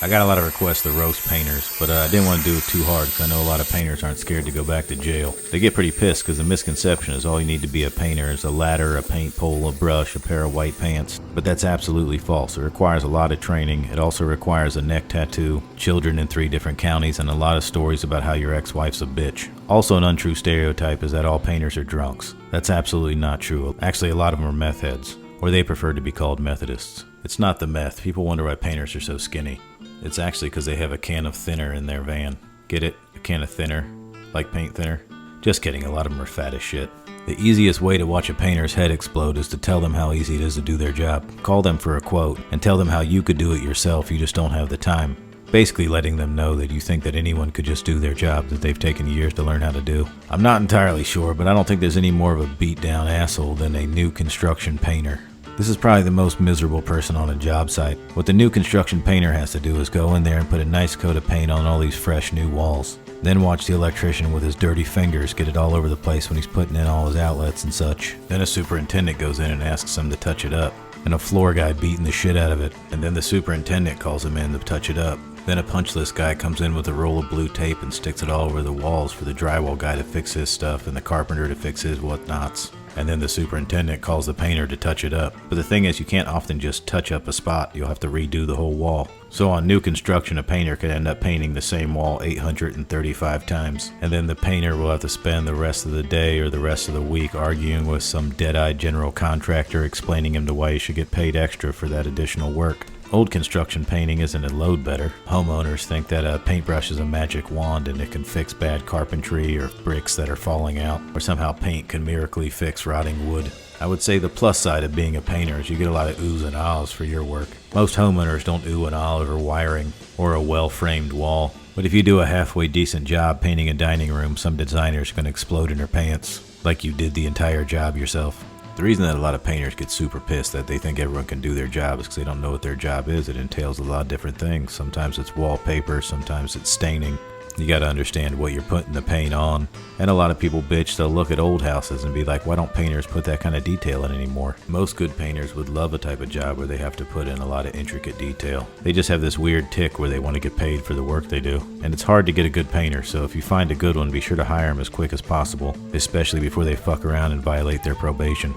I got a lot of requests to roast painters, but I didn't want to do it too hard because I know a lot of painters aren't scared to go back to jail. They get pretty pissed because the misconception is all you need to be a painter is a ladder, a paint pole, a brush, a pair of white pants. But that's absolutely false. It requires a lot of training. It also requires a neck tattoo, children in 3 different counties, and a lot of stories about how your ex-wife's a bitch. Also, an untrue stereotype is that all painters are drunks. That's absolutely not true. Actually, a lot of them are meth heads, or they prefer to be called Methodists. It's not the meth. People wonder why painters are so skinny. It's actually because they have a can of thinner in their van. Get it? A can of thinner? Like paint thinner? Just kidding, a lot of them are fat as shit. The easiest way to watch a painter's head explode is to tell them how easy it is to do their job. Call them for a quote, and tell them how you could do it yourself, you just don't have the time. Basically letting them know that you think that anyone could just do their job that they've taken years to learn how to do. I'm not entirely sure, but I don't think there's any more of a beat-down asshole than a new construction painter. This is probably the most miserable person on a job site. What the new construction painter has to do is go in there and put a nice coat of paint on all these fresh new walls. Then watch the electrician with his dirty fingers get it all over the place when he's putting in all his outlets and such. Then a superintendent goes in and asks him to touch it up. And a floor guy beating the shit out of it. And then the superintendent calls him in to touch it up. Then a punch list guy comes in with a roll of blue tape and sticks it all over the walls for the drywall guy to fix his stuff and the carpenter to fix his whatnots. And then the superintendent calls the painter to touch it up. But the thing is, you can't often just touch up a spot. You'll have to redo the whole wall. So on new construction, a painter could end up painting the same wall 835 times. And then the painter will have to spend the rest of the day or the rest of the week arguing with some dead-eyed general contractor explaining him to why he should get paid extra for that additional work. Old construction painting isn't a load better. Homeowners think that a paintbrush is a magic wand and it can fix bad carpentry or bricks that are falling out, or somehow paint can miraculously fix rotting wood. I would say the plus side of being a painter is you get a lot of oohs and ahs for your work. Most homeowners don't ooh and ah over wiring or a well-framed wall. But if you do a halfway decent job painting a dining room, some designer's gonna explode in their pants, like you did the entire job yourself. The reason that a lot of painters get super pissed that they think everyone can do their job is because they don't know what their job is. It entails a lot of different things. Sometimes it's wallpaper, sometimes it's staining. You gotta understand what you're putting the paint on. And a lot of people bitch, they'll look at old houses and be like, why don't painters put that kind of detail in anymore? Most good painters would love a type of job where they have to put in a lot of intricate detail. They just have this weird tick where they want to get paid for the work they do. And it's hard to get a good painter, so if you find a good one, be sure to hire them as quick as possible, especially before they fuck around and violate their probation.